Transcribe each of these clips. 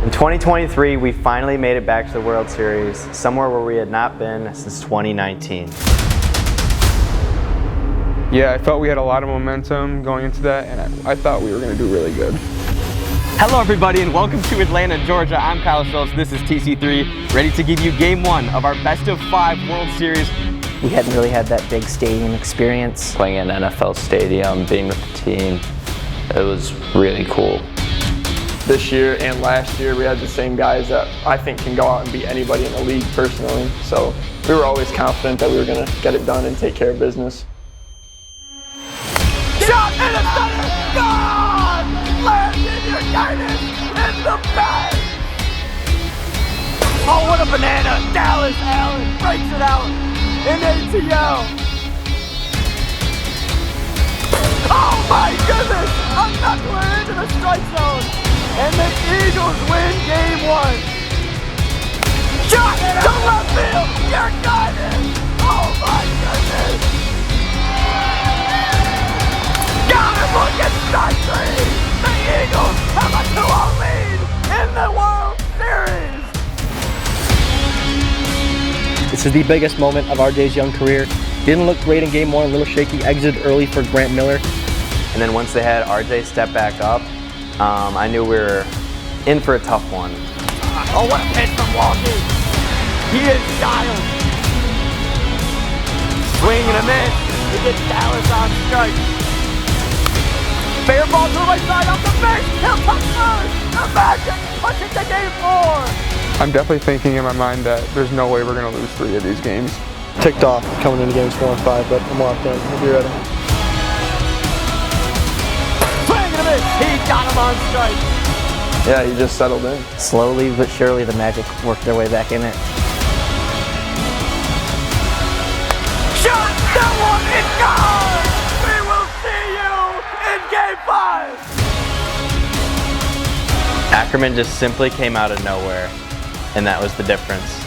In 2023, we finally made it back to the World Series, somewhere where we had not been since 2019. Yeah, I felt we had a lot of momentum going into that, and I thought we were going to do really good. Hello everybody and welcome to Atlanta, Georgia. I'm Kyle Schultz, this is TC3, ready to give you game one of our best of 5 World Series. We hadn't really had that big stadium experience. Playing in an NFL stadium, being with the team, it was really cool. This year and last year, we had the same guys that I think can go out and beat anybody in the league personally. So we were always confident that we were going to get it done and take care of business. Shot in the center! Gone! Landon Yurgaites in the bag! Oh, what a banana! Dallas Allen breaks it out in ATL. Oh my goodness! A knuckler into the strike zone! And the Eagles win game 1. Shot to left field! Yurgaites! Oh my goodness! Got him! Look at strike 3! The Eagles have a 2-0 lead in the World Series! This is the biggest moment of RJ's young career. Didn't look great in game 1, a little shaky, exited early for Grant Miller. And then once they had RJ step back up, I knew we were in for a tough one. Oh, what a pitch from Walkie! He is dialed. Swing and a miss. He gets Dallas on strike. Fair ball to the right side off the base. He'll touch first. The Magic push it to game 4. I'm definitely thinking in my mind that there's no way we're going to lose 3 of these games. Ticked off coming into games 4 and 5, but I'm locked in. We'll be ready. Swing and a miss. He got him on strike. Yeah, he just settled in. Slowly but surely the Magic worked their way back in it. Shot! That one is gone! We will see you in game 5! Ackerman just simply came out of nowhere, and that was the difference.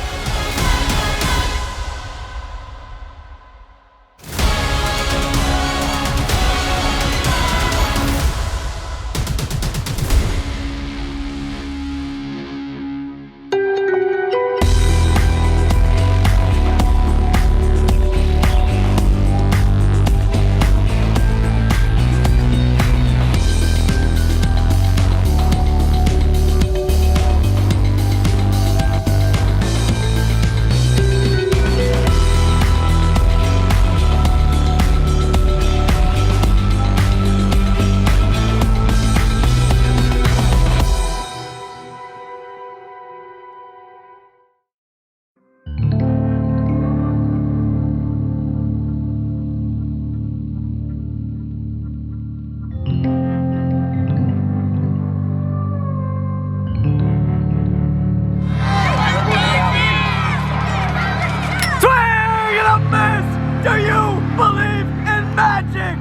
Do you believe in magic?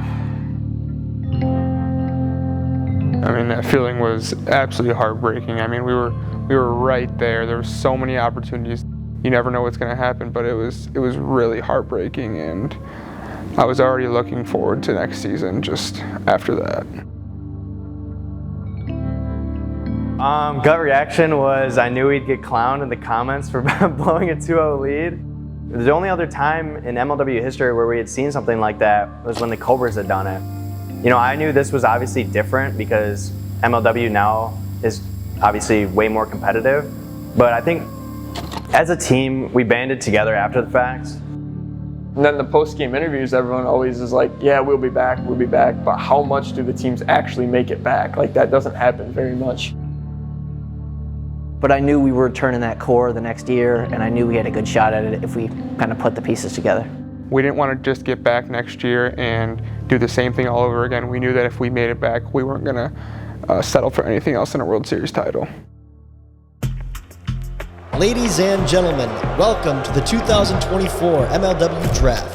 I mean, that feeling was absolutely heartbreaking. I mean, we were right there. There were so many opportunities. You never know what's going to happen, but it was really heartbreaking, and I was already looking forward to next season just after that. Gut reaction was I knew we'd get clowned in the comments for blowing a 2-0 lead. The only other time in MLW history where we had seen something like that was when the Cobras had done it. You know, I knew this was obviously different because MLW now is obviously way more competitive. But I think as a team, we banded together after the fact. And then the post-game interviews, everyone always is like, yeah, we'll be back. But how much do the teams actually make it back? Like, that doesn't happen very much. But I knew we were turning that core the next year, and I knew we had a good shot at it if we kind of put the pieces together. We didn't want to just get back next year and do the same thing all over again. We knew that if we made it back, we weren't going to settle for anything else in a World Series title. Ladies and gentlemen, welcome to the 2024 MLW Draft.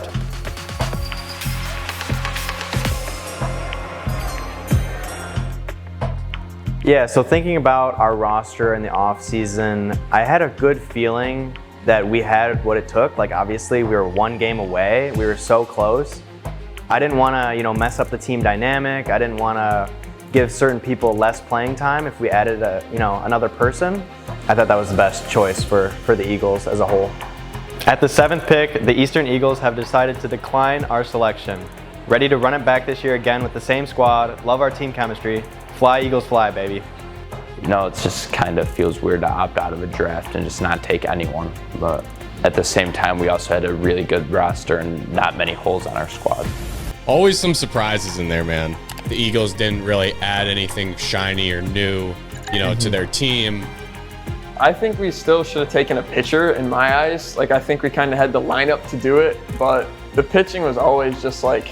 Yeah, so thinking about our roster in the off season, I had a good feeling that we had what it took. Like, obviously we were one game away. We were so close. I didn't want to, mess up the team dynamic. I didn't want to give certain people less playing time if we added another person. I thought that was the best choice for the Eagles as a whole. At the 7th pick, the Eastern Eagles have decided to decline our selection. Ready to run it back this year again with the same squad, love our team chemistry. Fly Eagles fly, baby. You know, it just kind of feels weird to opt out of a draft and just not take anyone. But at the same time, we also had a really good roster and not many holes on our squad. Always some surprises in there, man. The Eagles didn't really add anything shiny or new, to their team. I think we still should have taken a pitcher in my eyes. Like, I think we kind of had the lineup to do it, but the pitching was always just like,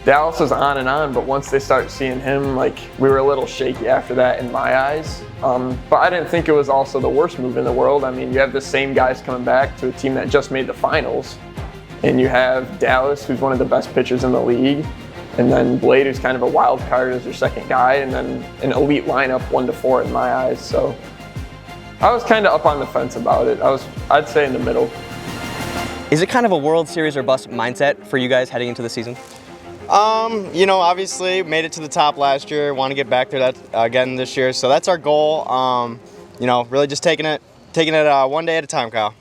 Dallas was on, but once they start seeing him, like, we were a little shaky after that in my eyes. But I didn't think it was also the worst move in the world. I mean, you have the same guys coming back to a team that just made the finals, and you have Dallas, who's one of the best pitchers in the league, and then Blade, who's kind of a wild card as your second guy, and then an elite lineup 1-4 in my eyes. So I was kind of up on the fence about it. I'd say in the middle. Is it kind of a World Series or bust mindset for you guys heading into the season? Obviously made it to the top last year, want to get back there again this year, so that's our goal. Really just taking it one day at a time, Kyle.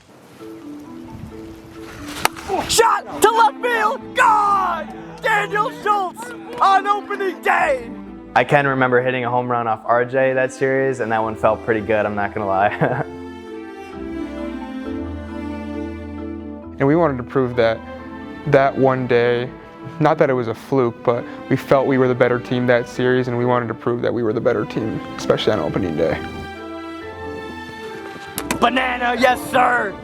Shot to left field, gone! Daniel Schultz on opening day! I can remember hitting a home run off RJ that series, and that one felt pretty good, I'm not gonna lie. And we wanted to prove that one day, not that it was a fluke, but we felt we were the better team that series, and we wanted to prove that we were the better team, especially on opening day. Banana, yes sir!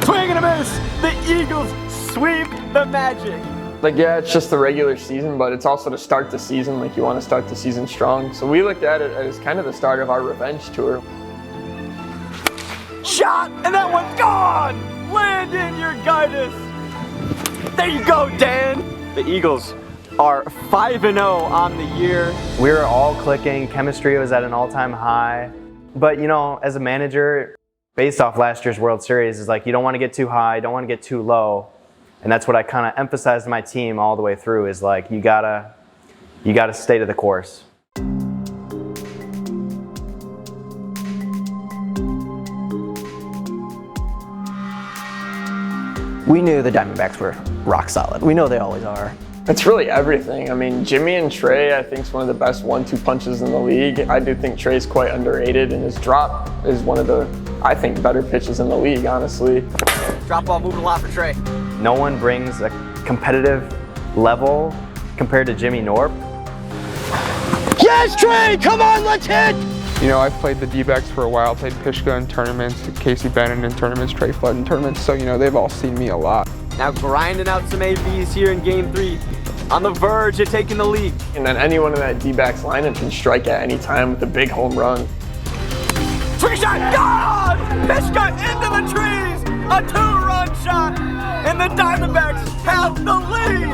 Swing and a miss! The Eagles sweep the Magic! Like, yeah, it's just the regular season, but it's also to start the season. Like, you want to start the season strong. So we looked at it as kind of the start of our revenge tour. Shot, and that one's gone! Landon Yurgaites! There you go, Dan! The Eagles are 5-0 on the year. We were all clicking, chemistry was at an all-time high. But as a manager, based off last year's World Series, is like, you don't want to get too high, don't want to get too low. And that's what I kind of emphasized to my team all the way through, is like, you gotta stay to the course. We knew the Diamondbacks were rock solid. We know they always are. It's really everything. I mean, Jimmy and Trey, I think, is one of the best 1-2 punches in the league. I do think Trey's quite underrated, and his drop is one of the, I think, better pitches in the league, honestly. Drop ball moving a lot for Trey. No one brings a competitive level compared to Jimmy Norp. Yes, Trey! Come on, let's hit! I've played the D-backs for a while, played Pishka in tournaments, Casey Bennett in tournaments, Trey Flood in tournaments, so they've all seen me a lot. Now grinding out some ABs here in Game 3. On the verge of taking the lead. And then anyone in that D-backs lineup can strike at any time with a big home run. Tree shot, gone! Pishka into the trees! A 2-run shot! And the Diamondbacks have the lead!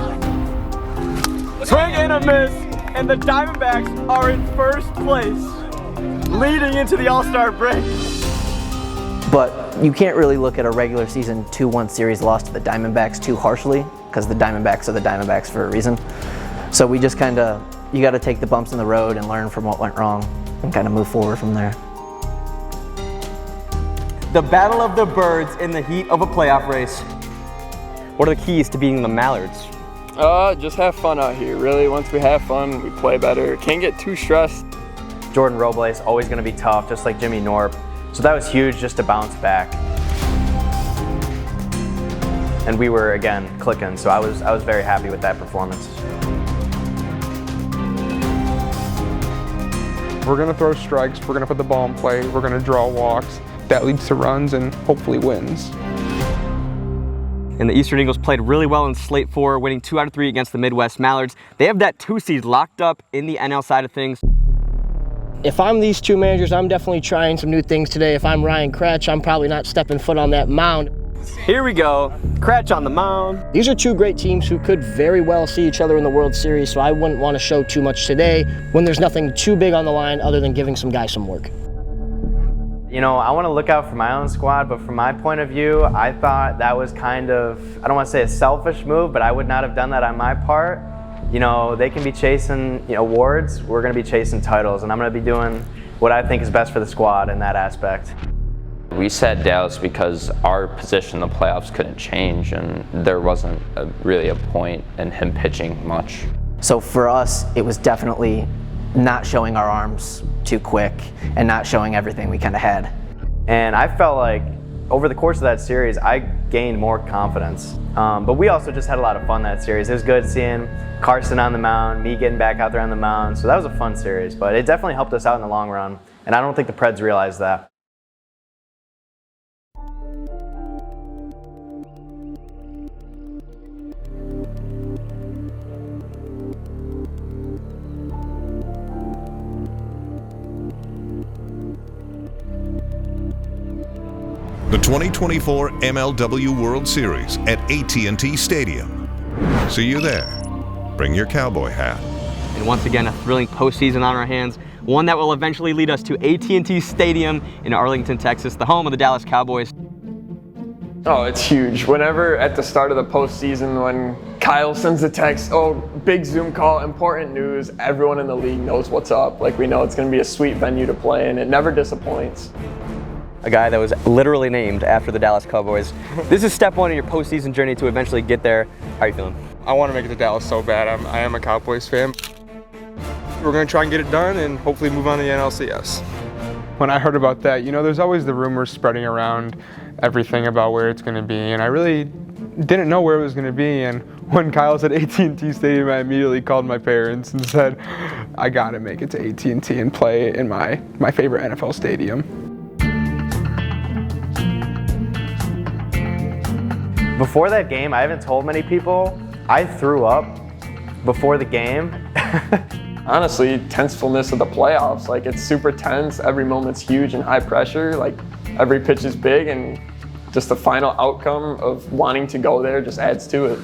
Swing and a miss, and the Diamondbacks are in first place, leading into the All-Star break. But you can't really look at a regular season 2-1 series loss to the Diamondbacks too harshly, because the Diamondbacks are the Diamondbacks for a reason. So we just you got to take the bumps in the road and learn from what went wrong and kind of move forward from there. The battle of the birds in the heat of a playoff race. What are the keys to beating the Mallards? Just have fun out here, really. Once we have fun, we play better. Can't get too stressed. Jordan Robles, always going to be tough, just like Jimmy Norp. So that was huge just to bounce back. And we were, again, clicking, so I was very happy with that performance. We're going to throw strikes, we're going to put the ball in play, we're going to draw walks. That leads to runs and hopefully wins. And the Eastern Eagles played really well in Slate 4, winning 2 out of 3 against the Midwest Mallards. They have that 2 seed locked up in the NL side of things. If I'm these two managers, I'm definitely trying some new things today. If I'm Ryan Kretsch, I'm probably not stepping foot on that mound. Here we go, Kretsch on the mound. These are two great teams who could very well see each other in the World Series, so I wouldn't want to show too much today when there's nothing too big on the line other than giving some guys some work. I want to look out for my own squad, but from my point of view, I thought that was kind of, I don't want to say a selfish move, but I would not have done that on my part. You know, they can be chasing awards, we're going to be chasing titles, and I'm going to be doing what I think is best for the squad in that aspect. We said Dallas because our position in the playoffs couldn't change, and there wasn't really a point in him pitching much. So for us, it was definitely not showing our arms too quick and not showing everything we kind of had. And I felt like over the course of that series, I gained more confidence. But we also just had a lot of fun that series. It was good seeing Carson on the mound, me getting back out there on the mound. So that was a fun series, but it definitely helped us out in the long run. And I don't think the Preds realized that. The 2024 MLW World Series at AT&T Stadium. See you there. Bring your cowboy hat. And once again, a thrilling postseason on our hands, one that will eventually lead us to AT&T Stadium in Arlington, Texas, the home of the Dallas Cowboys. Oh, it's huge. Whenever at the start of the postseason, when Kyle sends a text, oh, big Zoom call, important news, everyone in the league knows what's up. Like, we know it's going to be a sweet venue to play in. It never disappoints. A guy that was literally named after the Dallas Cowboys. This is step one in your postseason journey to eventually get there. How are you feeling? I want to make it to Dallas so bad. I am a Cowboys fan. We're going to try and get it done and hopefully move on to the NLCS. When I heard about that, there's always the rumors spreading around everything about where it's going to be, and I really didn't know where it was going to be. And when Kyle said AT&T Stadium, I immediately called my parents and said, I got to make it to AT&T and play in my favorite NFL stadium. Before that game, I haven't told many people, I threw up before the game. Honestly, tensefulness of the playoffs. Like, it's super tense. Every moment's huge and high pressure. Like, every pitch is big, and just the final outcome of wanting to go there just adds to it.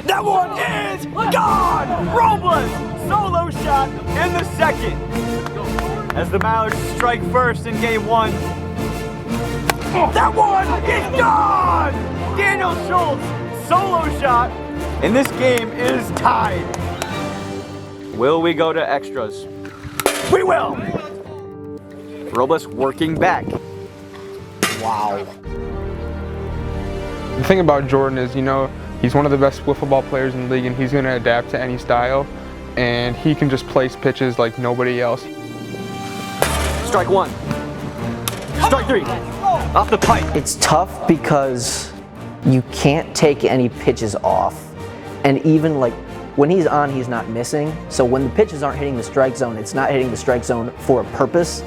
That one is gone! Robles, solo shot in the second. As the Mallards strike first in game one. That one is gone! Daniel Schultz, solo shot, and this game is tied. Will we go to extras? We will! Robles working back. Wow. The thing about Jordan is, he's one of the best wiffle ball players in the league, and he's going to adapt to any style, and he can just place pitches like nobody else. Strike one. Strike three. Off the pipe. It's tough because you can't take any pitches off. And even like when he's on, he's not missing. So when the pitches aren't hitting the strike zone, it's not hitting the strike zone for a purpose.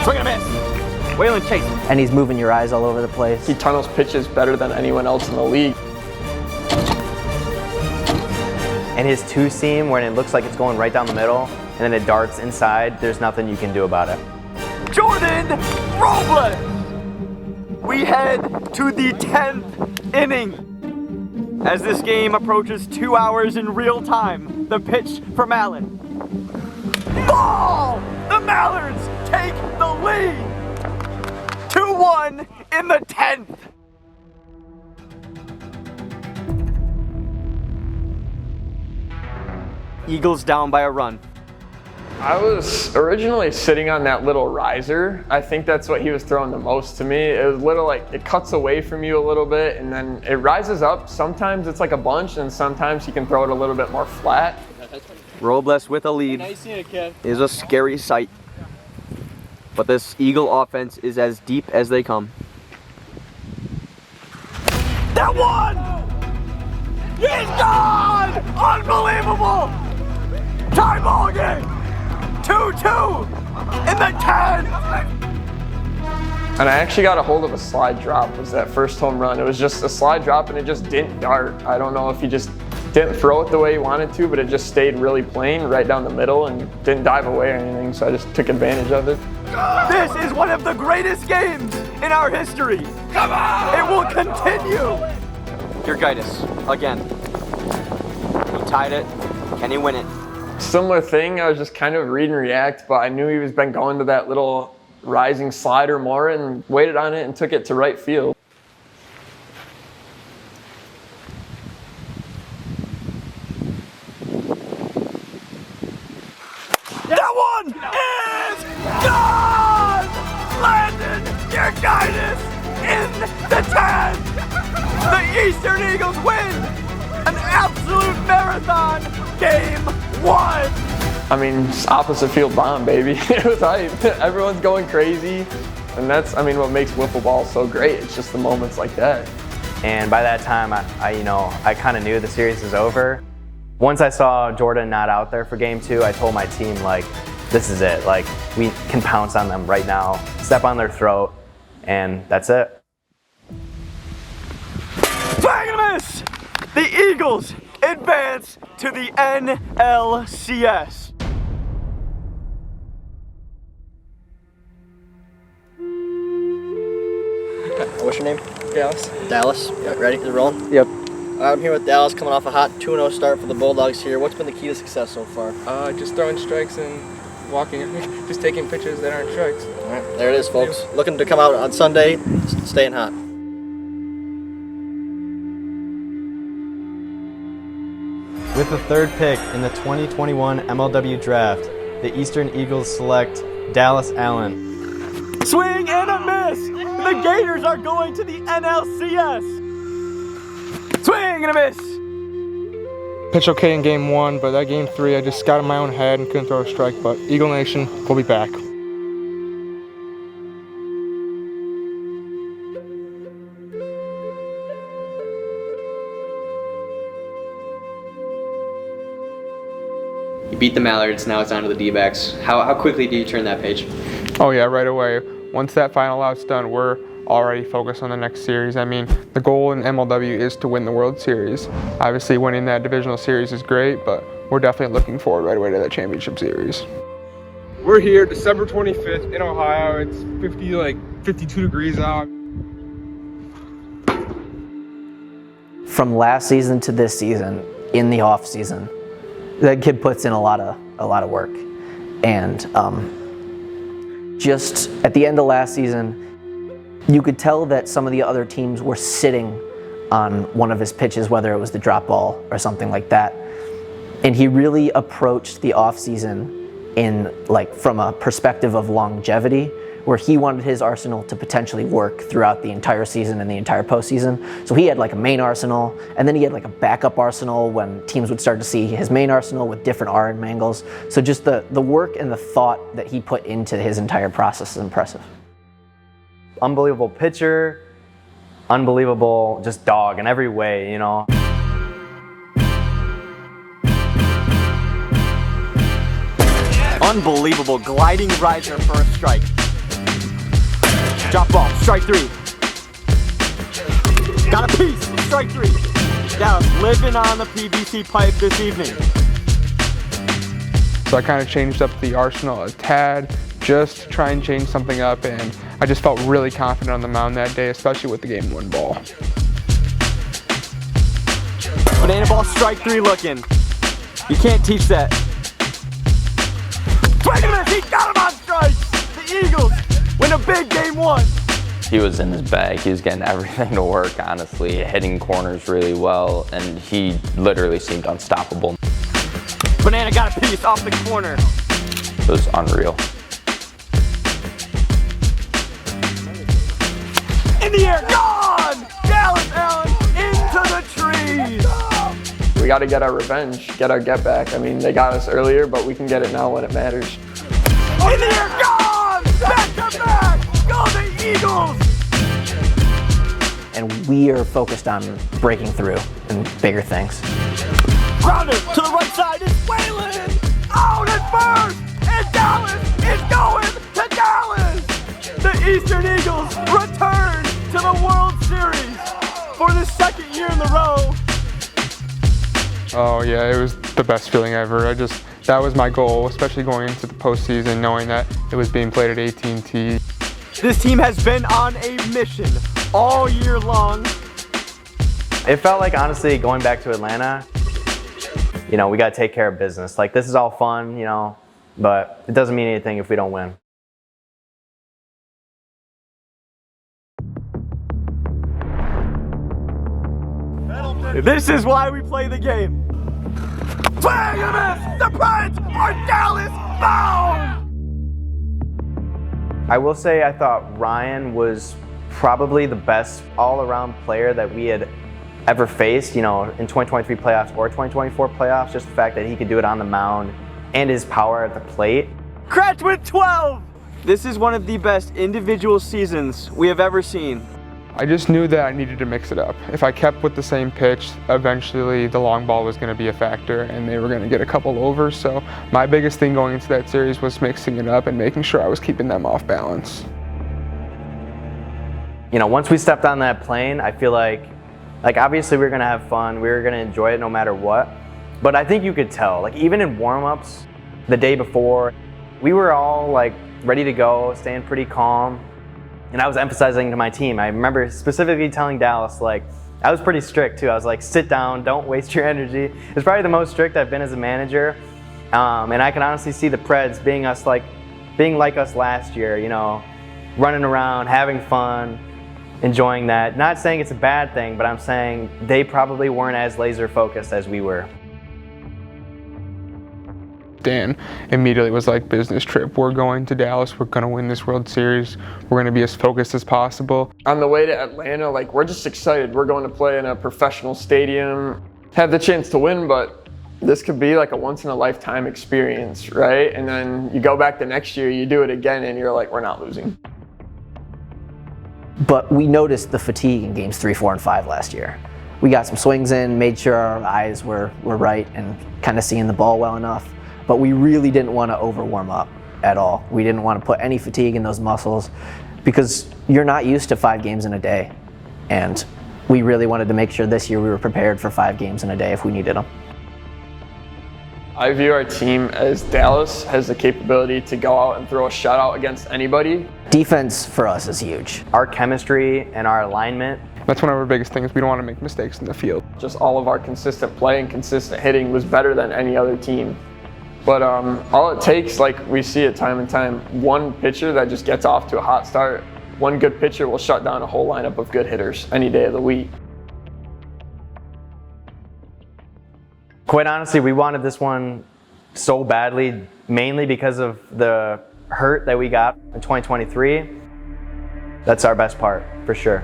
Swing and a miss. Whalen chasing. And he's moving your eyes all over the place. He tunnels pitches better than anyone else in the league. And his two-seam, when it looks like it's going right down the middle, and then it darts inside, there's nothing you can do about it. Jordan Robles! We head to the 10th inning. As this game approaches 2 hours in real time, the pitch from Allen. Ball! The Mallards take the lead! 2-1 in the 10th. Eagles down by a run. I was originally sitting on that little riser. I think that's what he was throwing the most to me. It was little like, it cuts away from you a little bit and then it rises up. Sometimes it's like a bunch and sometimes he can throw it a little bit more flat. Robles with a lead is a scary sight. But this Eagle offense is as deep as they come. That one! He's gone! Unbelievable! Tie ball game! 2-2 in the 10th! And I actually got a hold of a slide drop, was that first home run. It was just a slide drop and it just didn't dart. I don't know if he just didn't throw it the way he wanted to, but it just stayed really plain right down the middle and didn't dive away or anything, so I just took advantage of it. This is one of the greatest games in our history. Come on! It will continue. Yurgaites, again. He tied it. Can he win it? Similar thing, I was just kind of read and react, but I knew he was been going to that little rising slider more and waited on it and took it to right field. That one is gone! Landon Yurgaites in the 10! The Eastern Eagles win an absolute marathon game 1! I mean, it's opposite field bomb, baby. It was hype. Everyone's going crazy. And that's, I mean, what makes wiffle ball so great. It's just the moments like that. And by that time, I kind of knew the series was over. Once I saw Jordan not out there for game 2, I told my team, like, this is it. Like, we can pounce on them right now, step on their throat, and that's it. Swing and a miss! The Eagles advance to the NLCS. What's your name? Dallas. Dallas. Yeah, ready? Is it rolling? Yep. I'm here with Dallas, coming off a hot 2-0 start for the Bulldogs here. What's been the key to success so far? Just throwing strikes and walking, just taking pitches that aren't strikes. All right, there it is, folks. Looking to come out on Sunday, staying hot. With the 3rd pick in the 2021 MLW Draft, the Eastern Eagles select Dallas Allen. Swing and a miss! The Gators are going to the NLCS! Swing and a miss! Pitch okay in game 1, but that game 3, I just got in my own head and couldn't throw a strike. But Eagle Nation, we'll be back. You beat the Mallards, now it's on to the D-backs. How quickly do you turn that page? Oh yeah, right away. Once that final out's done, we're already focused on the next series. I mean, the goal in MLW is to win the World Series. Obviously, winning that divisional series is great, but we're definitely looking forward right away to that championship series. We're here December 25th in Ohio. It's 52 degrees out. From last season to this season, in the off season, that kid puts in a lot of work. And just at the end of last season, you could tell that some of the other teams were sitting on one of his pitches, whether it was the drop ball or something like that. And he really approached the off season in from a perspective of longevity, where he wanted his arsenal to potentially work throughout the entire season and the entire postseason. So he had a main arsenal, and then he had a backup arsenal when teams would start to see his main arsenal with different arm angles. So just the work and the thought that he put into his entire process is impressive. Unbelievable pitcher, unbelievable just dog in every way, you know. Unbelievable gliding riser for a strike. Drop ball, strike 3. Got a piece, strike 3. Dallas living on the PVC pipe this evening. So I kind of changed up the arsenal a tad, just to try and change something up, and I just felt really confident on the mound that day, especially with the game 1 ball. Banana ball, strike 3 looking. You can't teach that. Swing and a miss, he got him on strikes! The Eagles win a big game 1. He was in his bag. He was getting everything to work, honestly, hitting corners really well, and he literally seemed unstoppable. Banana got a piece off the corner. It was unreal. In the air, gone! Dallas Allen into the trees! We got to get our revenge, get our get back. I mean, they got us earlier, but we can get it now when it matters. In the air, gone! Back to back! Go the Eagles! And we are focused on breaking through and bigger things. Grounder to the right side is Whalen! Out at first! And Dallas is going to Dallas! The Eastern Eagles return to the World Series for the 2nd year in a row. Oh yeah, it was the best feeling ever. That was my goal, especially going into the postseason, knowing that it was being played at AT&T. This team has been on a mission all year long. It felt like, honestly, going back to Atlanta, you know, we got to take care of business. This is all fun, you know, but it doesn't mean anything if we don't win. This is why we play the game. Swing and a miss! The Preds are Dallas bound! I will say I thought Ryan was probably the best all-around player that we had ever faced, you know, in 2023 playoffs or 2024 playoffs. Just the fact that he could do it on the mound and his power at the plate. Kretsch with 12! This is one of the best individual seasons we have ever seen. I just knew that I needed to mix it up. If I kept with the same pitch, eventually the long ball was going to be a factor and they were going to get a couple overs. So my biggest thing going into that series was mixing it up and making sure I was keeping them off balance. You know, once we stepped on that plane, I feel like obviously we were going to have fun. We were going to enjoy it no matter what. But I think you could tell, like even in warm-ups the day before, we were all like ready to go, staying pretty calm. And I was emphasizing to my team. I remember specifically telling Dallas, like, I was pretty strict too. I was like, sit down, don't waste your energy. It's probably the most strict I've been as a manager. And I can honestly see the Preds being like us last year, you know, running around, having fun, enjoying that. Not saying it's a bad thing, but I'm saying they probably weren't as laser focused as we were. Dan immediately was like, business trip, we're going to Dallas, we're going to win this World Series, we're going to be as focused as possible. On the way to Atlanta, like, we're just excited. We're going to play in a professional stadium, have the chance to win, but this could be like a once-in-a-lifetime experience, right? And then you go back the next year, you do it again, and you're like, we're not losing. But we noticed the fatigue in games 3, 4, and 5 last year. We got some swings in, made sure our eyes were right and kind of seeing the ball well enough. But we really didn't want to over warm up at all. We didn't want to put any fatigue in those muscles because you're not used to 5 games in a day. And we really wanted to make sure this year we were prepared for 5 games in a day if we needed them. I view our team as Dallas has the capability to go out and throw a shutout against anybody. Defense for us is huge. Our chemistry and our alignment. That's one of our biggest things. We don't want to make mistakes in the field. Just all of our consistent play and consistent hitting was better than any other team. But all it takes, like we see it time and time, one pitcher that just gets off to a hot start, one good pitcher will shut down a whole lineup of good hitters any day of the week. Quite honestly, we wanted this one so badly, mainly because of the hurt that we got in 2023. That's our best part, for sure.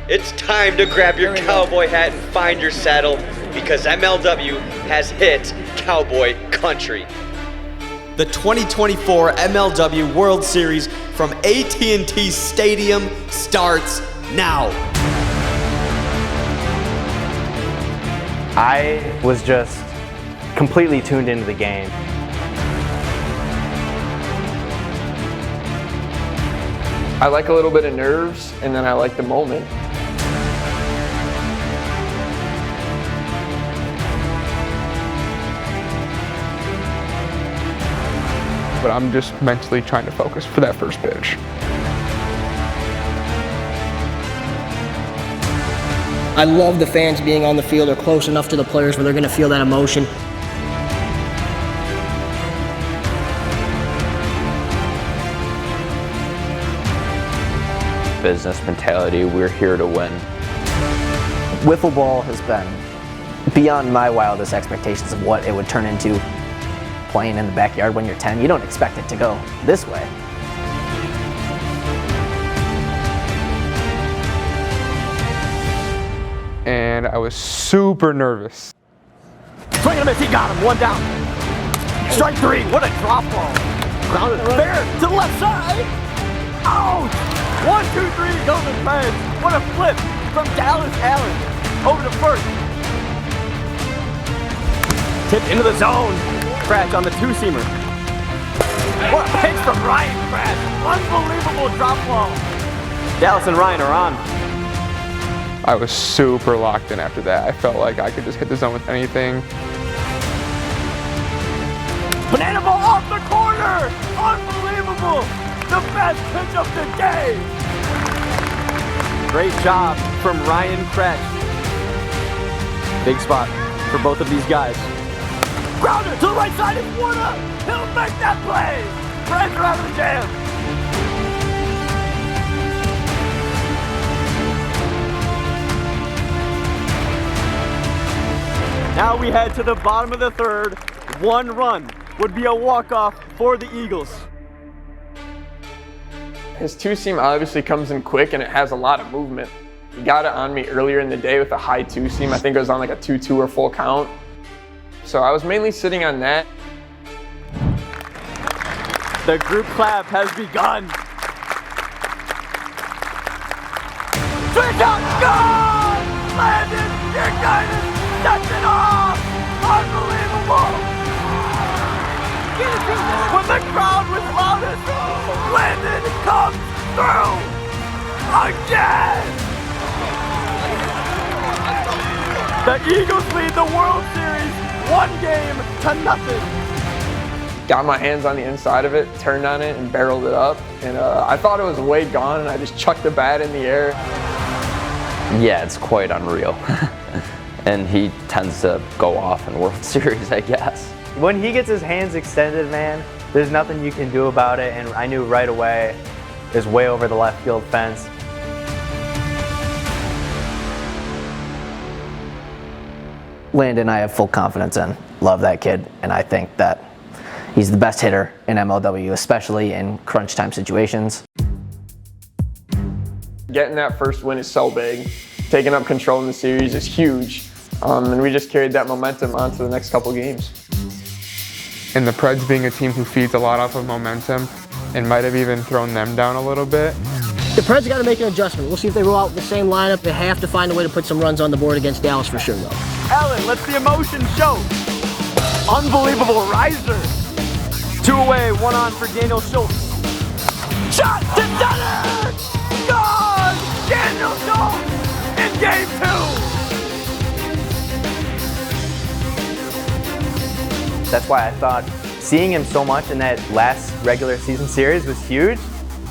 It's time to grab your cowboy hat and find your saddle because MLW has hit cowboy country. The 2024 MLW World Series from AT&T Stadium starts now. I was just completely tuned into the game. I like a little bit of nerves, and then I like the moment. But I'm just mentally trying to focus for that first pitch. I love the fans being on the field or close enough to the players where they're going to feel that emotion. Business mentality, we're here to win. Wiffle ball has been beyond my wildest expectations of what it would turn into playing in the backyard when you're 10. You don't expect it to go this way. And I was super nervous. Swing and a miss, he got him, 1 down. Strike 3, what a drop ball. Grounded fair to the left side. Ouch! 1, 2, 3, go to the Preds. What a flip from Dallas Allen over to first. Tipped into the zone. Crash on the 2-seamer. What a pitch from Ryan Crash. Unbelievable drop ball. Dallas and Ryan are on. I was super locked in after that. I felt like I could just hit the zone with anything. Banana ball off the corner. Unbelievable. The best pitch of the day. Great job from Ryan Crash. Big spot for both of these guys. Grounder to the right side, it's 1 up. He'll make that play. Preds are out of the jam. Now we head to the bottom of the third. One run would be a walk-off for the Eagles. His two-seam obviously comes in quick and it has a lot of movement. He got it on me earlier in the day with a high two-seam. I think it was on like a 2-2 or full count. So I was mainly sitting on that. The group clap has begun. Swing shot, gone! Landon Yurgaites sets it off! Unbelievable! When the crowd was loudest, Landon comes through again! The Eagles lead the World Series 1-0. Got my hands on the inside of it, turned on it, and barreled it up. And I thought it was way gone, and I just chucked the bat in the air. Yeah, it's quite unreal. And he tends to go off in World Series, I guess. When he gets his hands extended, man, there's nothing you can do about it, and I knew right away it was way over the left field fence. Landon, I have full confidence in. Love that kid, and I think that he's the best hitter in MLW, especially in crunch time situations. Getting that first win is so big. Taking up control in the series is huge. And we just carried that momentum on to the next couple games. And the Preds being a team who feeds a lot off of momentum and might have even thrown them down a little bit. The Preds got to make an adjustment. We'll see if they roll out the same lineup. They have to find a way to put some runs on the board against Dallas for sure, though. Ellen, let's the emotion show. Unbelievable riser. 2 away, 1 on for Daniel Schultz. Shot to center! Gone! Daniel Schultz in game 2. That's why I thought seeing him so much in that last regular season series was huge.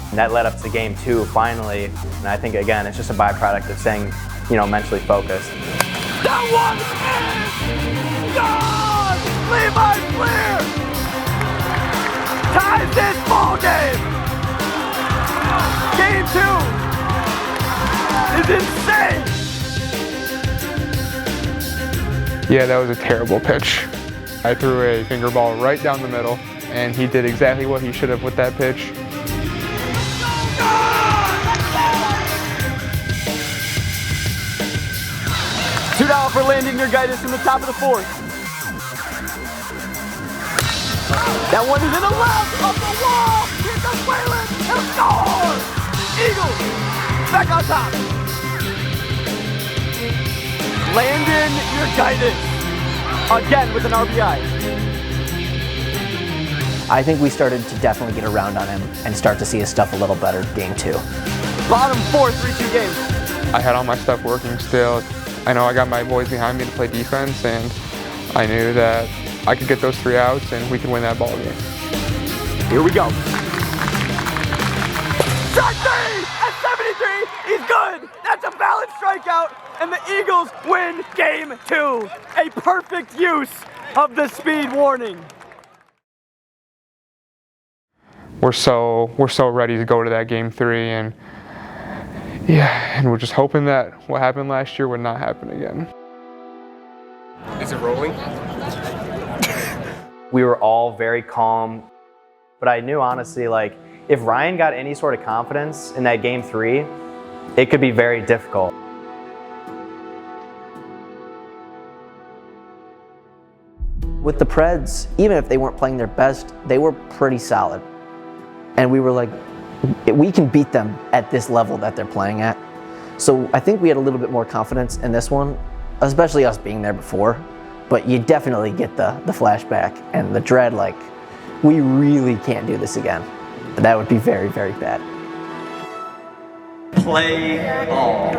And that led up to game 2 finally. And I think, again, it's just a byproduct of staying, mentally focused. That one is gone! Levi's clear! Ties this ball game! Game 2 is insane! Yeah, that was a terrible pitch. I threw a finger ball right down the middle, and he did exactly what he should have with that pitch. $2 for Landon Yurgaites in the top of the 4th. That one is in the left, off the wall. Here comes Whalen, he'll score! Eagles, back on top. Landon Yurgaites, again with an RBI. I think we started to definitely get around on him and start to see his stuff a little better game 2. Bottom 4, 3-2 game. I had all my stuff working still. I know I got my boys behind me to play defense, and I knew that I could get those 3 outs and we could win that ball game. Here we go. Strike 3 at 73, he's good. That's a valid strikeout, and the Eagles win game 2. A perfect use of the speed warning. We're so ready to go to that game 3, and we're just hoping that what happened last year would not happen again. Is it rolling? We were all very calm, but I knew honestly, if Ryan got any sort of confidence in that game 3, it could be very difficult. With the Preds, even if they weren't playing their best, they were pretty solid. And we were like, we can beat them at this level that they're playing at. So I think we had a little bit more confidence in this one, especially us being there before. But you definitely get the flashback and the dread, we really can't do this again. That would be very, very bad. Play ball.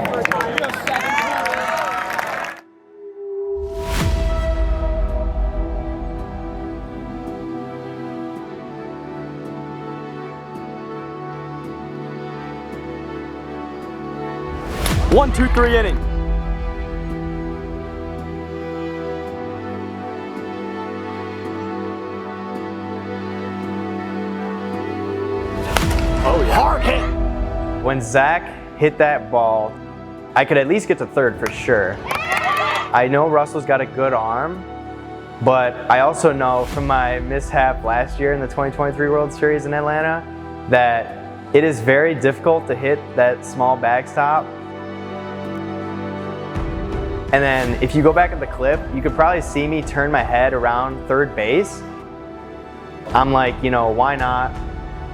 One, 2, 3 inning. Oh yeah. Hard hit. When Zach hit that ball, I could at least get to third for sure. I know Russell's got a good arm, but I also know from my mishap last year in the 2023 World Series in Atlanta that it is very difficult to hit that small backstop. And then if you go back at the clip, you could probably see me turn my head around third base. I'm like, you know, why not?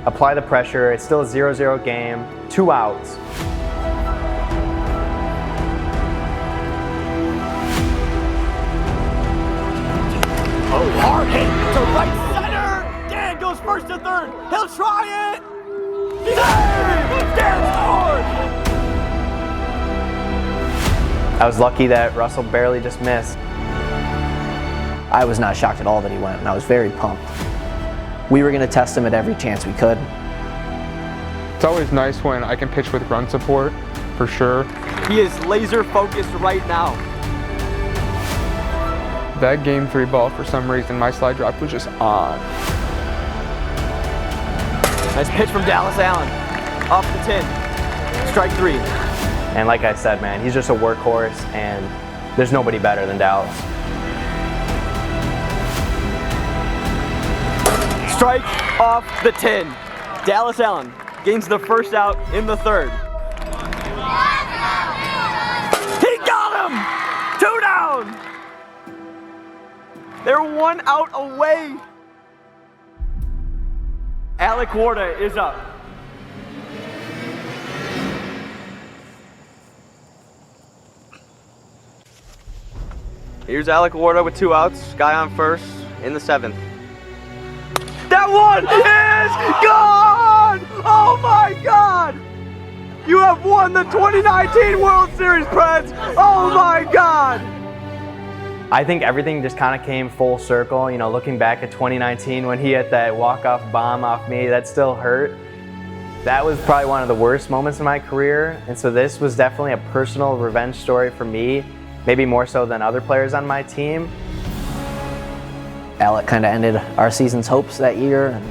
Apply the pressure. It's still a 0-0 game, 2 outs. Oh, hard hit to right center. Dan goes first to third. He'll try it. Save! Dan scored! I was lucky that Russell barely just missed. I was not shocked at all that he went, and I was very pumped. We were going to test him at every chance we could. It's always nice when I can pitch with run support, for sure. He is laser focused right now. That game 3 ball, for some reason, my slide drop was just on. Nice pitch from Dallas Allen. Off the 10. Strike 3. And like I said, man, he's just a workhorse, and there's nobody better than Dallas. Strike off the 10. Dallas Allen gains the first out in the 3rd. He got him! 2 down! They're 1 out away. Alec Warda is up. Here's Alec Warda with 2 outs. Guy on first in the 7th. That one is gone! Oh my God! You have won the 2019 World Series, Preds! Oh my God! I think everything just kind of came full circle. You know, looking back at 2019 when he hit that walk-off bomb off me, that still hurt. That was probably one of the worst moments in my career. And so this was definitely a personal revenge story for me, maybe more so than other players on my team. Alec kind of ended our season's hopes that year, and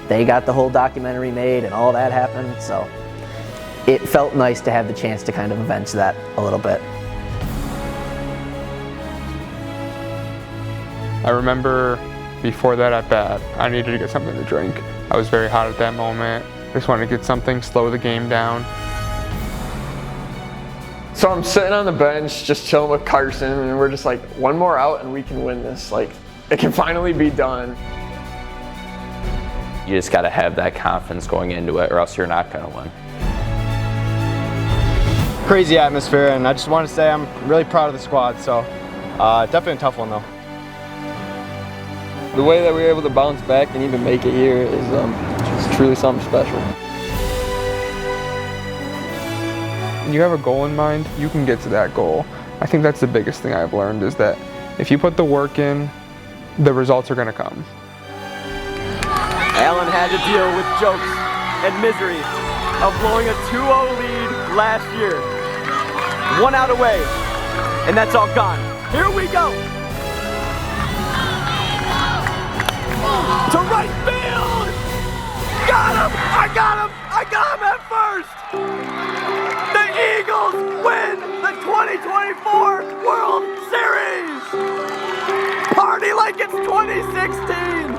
they got the whole documentary made and all that happened. So it felt nice to have the chance to kind of avenge that a little bit. I remember before that at bat, I needed to get something to drink. I was very hot at that moment. I just wanted to get something, slow the game down. So I'm sitting on the bench, just chilling with Carson, and we're just like, 1 more out and we can win this. Like, it can finally be done. You just got to have that confidence going into it, or else you're not going to win. Crazy atmosphere, and I just want to say I'm really proud of the squad. So definitely a tough one though. The way that we were able to bounce back and even make it here is just truly something special. When you have a goal in mind, you can get to that goal. I think that's the biggest thing I've learned, is that if you put the work in, the results are going to come. Allen had to deal with jokes and misery of blowing a 2-0 lead last year. 1 out away, and that's all gone. Here we go. To right field! Got him! I got him! I got him at first! The Eagles win the 2024 World Series! Party like it's 2016!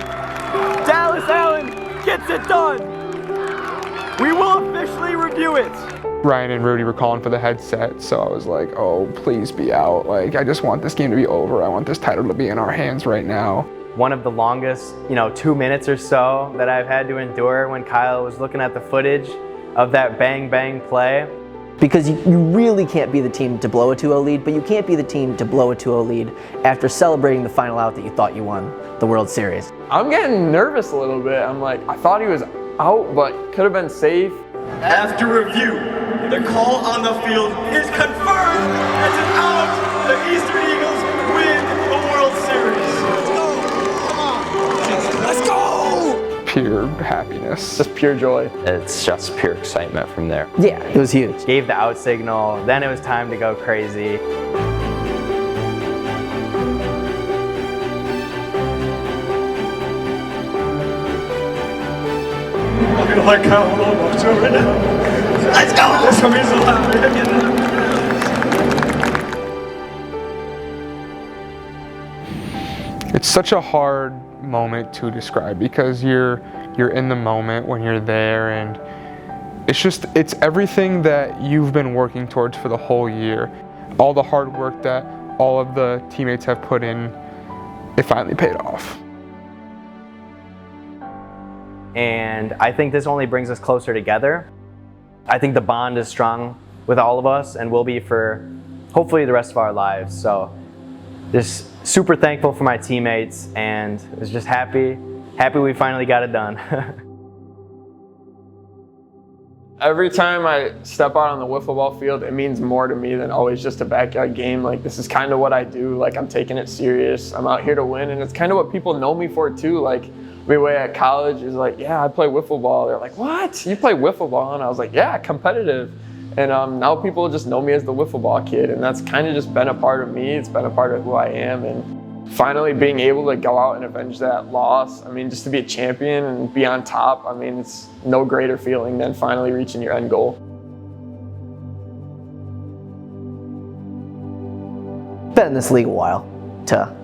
Dallas Allen gets it done! We will officially review it! Ryan and Rudy were calling for the headset, so I was like, oh, please be out. Like, I just want this game to be over. I want this title to be in our hands right now. One of the longest, 2 minutes or so that I've had to endure when Kyle was looking at the footage of that bang bang play. Because you really can't be the team to blow a 2-0 lead, but you can't be the team to blow a 2-0 lead after celebrating the final out that you thought you won the World Series. I'm getting nervous a little bit. I'm like, I thought he was out, but could have been safe. After review, the call on the field is confirmed as an out. The Eastern Eagles win the World Series. Let's go! Pure happiness. Just pure joy. It's just pure excitement from there. Yeah, it was huge. Gave the out signal, then it was time to go crazy. I feel like Kyle Whalen to it right now. Let's go! This means a lot, man. It's such a hard moment to describe because you're in the moment when you're there, and it's everything that you've been working towards for the whole year. All the hard work that all of the teammates have put in, it finally paid off. And I think this only brings us closer together. I think the bond is strong with all of us and will be for hopefully the rest of our lives. So just super thankful for my teammates, and was just happy we finally got it done. Every time I step out on the wiffle ball field, it means more to me than always just a backyard game. Like, this is kind of what I do. Like, I'm taking it serious. I'm out here to win, and it's kind of what people know me for too. Like, midway at college is like, yeah, I play wiffle ball. They're like, what? You play wiffle ball? And I was like, yeah, competitive. And now people just know me as the wiffle ball kid, and that's kind of just been a part of me. It's been a part of who I am, and finally being able to go out and avenge that loss, I mean, just to be a champion and be on top, I mean, it's no greater feeling than finally reaching your end goal. Been in this league a while to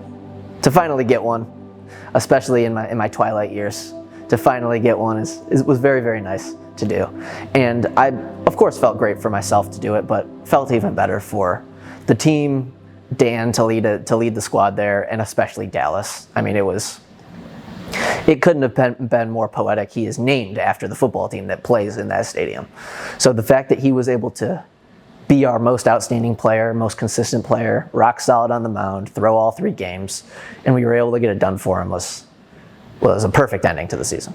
finally get one, especially in my twilight years. To finally get one was very, very nice to do. And I, of course, felt great for myself to do it, but felt even better for the team, Dan to lead the squad there, and especially Dallas. I mean, it couldn't have been more poetic. He is named after the football team that plays in that stadium. So the fact that he was able to be our most outstanding player, most consistent player, rock solid on the mound, throw all 3 games, and we were able to get it done for him was a perfect ending to the season.